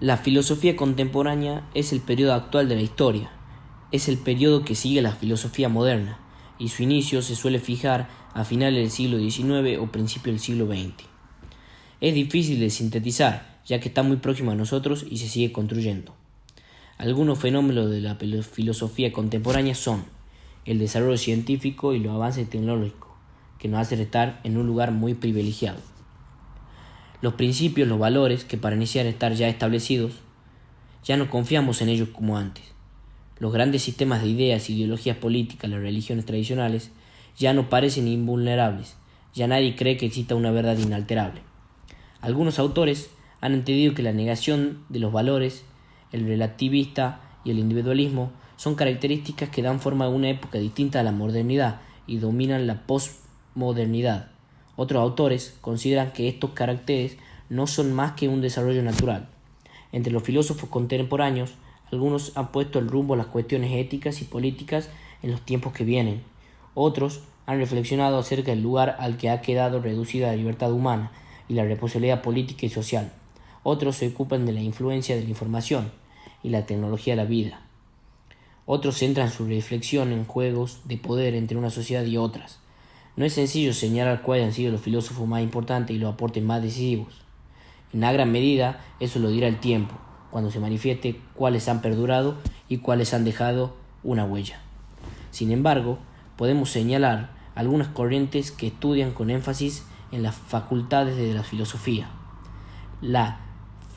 La filosofía contemporánea es el periodo actual de la historia, es el periodo que sigue la filosofía moderna, y su inicio se suele fijar a finales del siglo XIX o principios del siglo XX. Es difícil de sintetizar, ya que está muy próximo a nosotros y se sigue construyendo. Algunos fenómenos de la filosofía contemporánea son el desarrollo científico y los avances tecnológicos, que nos hacen estar en un lugar muy privilegiado. Los principios, los valores, que parecían estar ya establecidos, ya no confiamos en ellos como antes. Los grandes sistemas de ideas, ideologías políticas, las religiones tradicionales, ya no parecen invulnerables, ya nadie cree que exista una verdad inalterable. Algunos autores han entendido que la negación de los valores, el relativista y el individualismo son características que dan forma a una época distinta a la modernidad y dominan la posmodernidad. Otros autores consideran que estos caracteres no son más que un desarrollo natural. Entre los filósofos contemporáneos, algunos han puesto el rumbo a las cuestiones éticas y políticas en los tiempos que vienen. Otros han reflexionado acerca del lugar al que ha quedado reducida la libertad humana y la responsabilidad política y social. Otros se ocupan de la influencia de la información y la tecnología de la vida. Otros centran su reflexión en juegos de poder entre una sociedad y otras. No es sencillo señalar cuáles han sido los filósofos más importantes y los aportes más decisivos. En una gran medida, eso lo dirá el tiempo, cuando se manifieste cuáles han perdurado y cuáles han dejado una huella. Sin embargo, podemos señalar algunas corrientes que estudian con énfasis en las facultades de la filosofía. La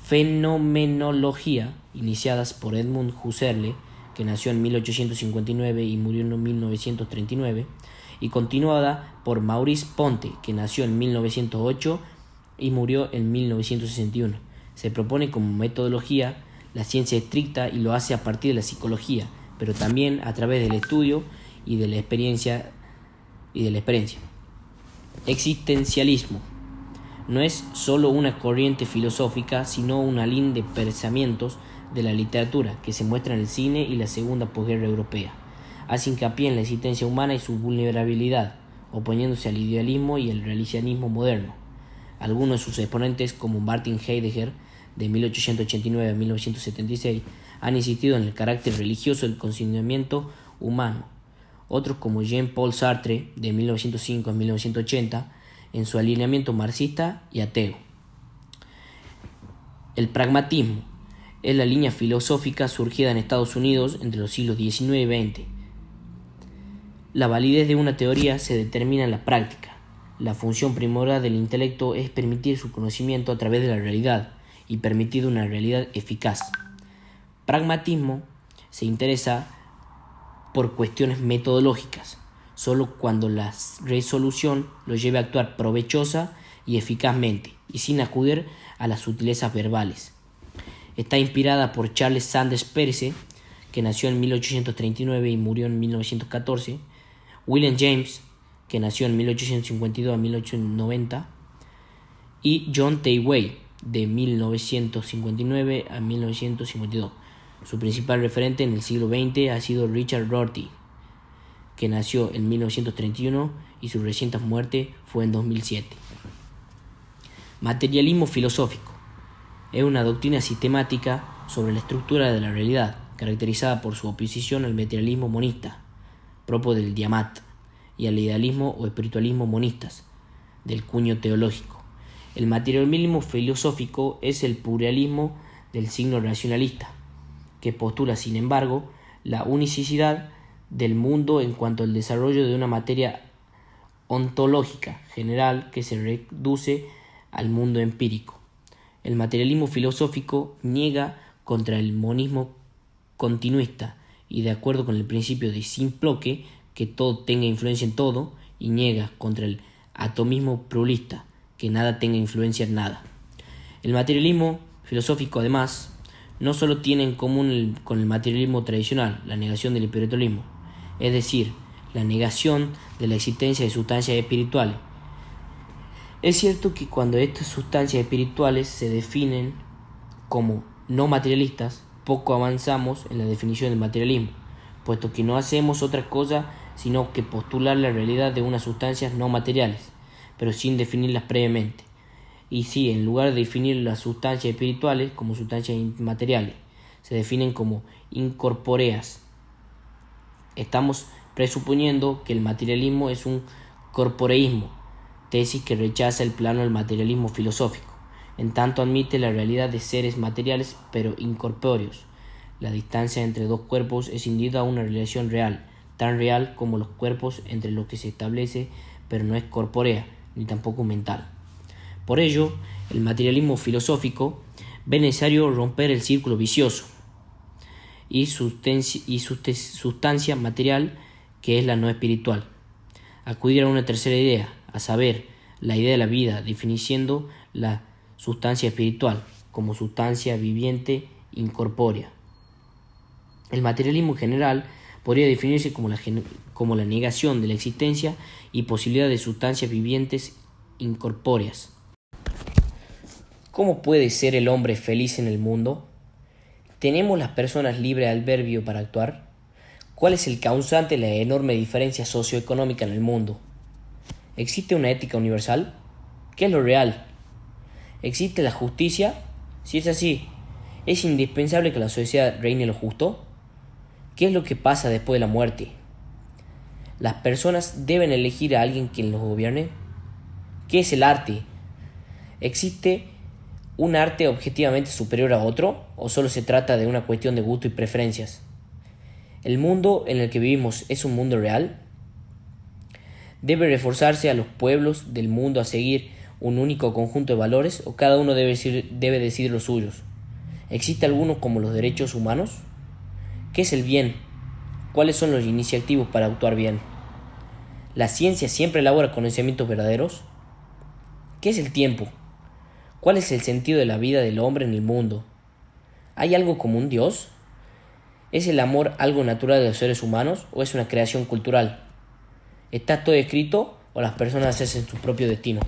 fenomenología, iniciadas por Edmund Husserl, que nació en 1859 y murió en 1939, y continuada por Maurice Ponte, que nació en 1908 y murió en 1961. Se propone como metodología la ciencia estricta y lo hace a partir de la psicología, pero también a través del estudio y de la experiencia. Existencialismo no es solo una corriente filosófica, sino una línea de pensamientos de la literatura que se muestra en el cine y la segunda posguerra europea. Hace hincapié en la existencia humana y su vulnerabilidad, oponiéndose al idealismo y el realizanismo moderno. Algunos de sus exponentes, como Martin Heidegger, de 1889 a 1976, han insistido en el carácter religioso del conocimiento humano. Otros, como Jean-Paul Sartre, de 1905 a 1980, en su alineamiento marxista y ateo. El pragmatismo es la línea filosófica surgida en Estados Unidos entre los siglos XIX y XX. La validez de una teoría se determina en la práctica. La función primordial del intelecto es permitir su conocimiento a través de la realidad y permitir una realidad eficaz. Pragmatismo se interesa por cuestiones metodológicas, solo cuando la resolución lo lleve a actuar provechosa y eficazmente y sin acudir a las sutilezas verbales. Está inspirada por Charles Sanders Peirce, que nació en 1839 y murió en 1914, William James, que nació en 1852 a 1890, y John T. Way, de 1959 a 1952. Su principal referente en el siglo XX ha sido Richard Rorty, que nació en 1931 y su reciente muerte fue en 2007. Materialismo filosófico es una doctrina sistemática sobre la estructura de la realidad, caracterizada por su oposición al materialismo monista, propio del Diamat, y al idealismo o espiritualismo monistas, del cuño teológico. El materialismo filosófico es el pluralismo del signo racionalista, que postula, sin embargo, la unicidad del mundo en cuanto al desarrollo de una materia ontológica general que se reduce al mundo empírico. El materialismo filosófico niega contra el monismo continuista y, de acuerdo con el principio de Simplocke, que todo tenga influencia en todo, y niega contra el atomismo pluralista, que nada tenga influencia en nada. El materialismo filosófico, además, no solo tiene en común con el materialismo tradicional la negación del espiritualismo, es decir, la negación de la existencia de sustancias espirituales. Es cierto que cuando estas sustancias espirituales se definen como no materialistas, poco avanzamos en la definición del materialismo, puesto que no hacemos otra cosa sino que postular la realidad de unas sustancias no materiales, pero sin definirlas previamente, Y sí, en lugar de definir las sustancias espirituales como sustancias inmateriales, se definen como incorpóreas. Estamos presuponiendo que el materialismo es un corporeísmo, tesis que rechaza el plano del materialismo filosófico, en tanto admite la realidad de seres materiales pero incorpóreos. La distancia entre dos cuerpos es sin duda una relación real, tan real como los cuerpos entre los que se establece, pero no es corpórea, ni tampoco mental. Por ello, el materialismo filosófico ve necesario romper el círculo vicioso y sustancia material que es la no espiritual. Acudir a una tercera idea, a saber, la idea de la vida, definiendo la sustancia espiritual como sustancia viviente incorpórea. El materialismo general podría definirse como la negación de la existencia y posibilidad de sustancias vivientes incorpóreas. ¿Cómo puede ser el hombre feliz en el mundo? ¿Tenemos las personas libre albedrío para actuar? ¿Cuál es el causante de la enorme diferencia socioeconómica en el mundo? ¿Existe una ética universal? ¿Qué es lo real? ¿Existe la justicia? Si es así, ¿es indispensable que en la sociedad reine lo justo? ¿Qué es lo que pasa después de la muerte? ¿Las personas deben elegir a alguien quien los gobierne? ¿Qué es el arte? ¿Existe un arte objetivamente superior a otro o solo se trata de una cuestión de gusto y preferencias? ¿El mundo en el que vivimos es un mundo real? ¿Debe reforzarse a los pueblos del mundo a seguir un único conjunto de valores o cada uno debe decidir los suyos? ¿Existe alguno como los derechos humanos? ¿Qué es el bien? ¿Cuáles son los iniciativos para actuar bien? ¿La ciencia siempre elabora conocimientos verdaderos? ¿Qué es el tiempo? ¿Cuál es el sentido de la vida del hombre en el mundo? ¿Hay algo como un Dios? ¿Es el amor algo natural de los seres humanos o es una creación cultural? ¿Está todo escrito o las personas hacen su propio destino?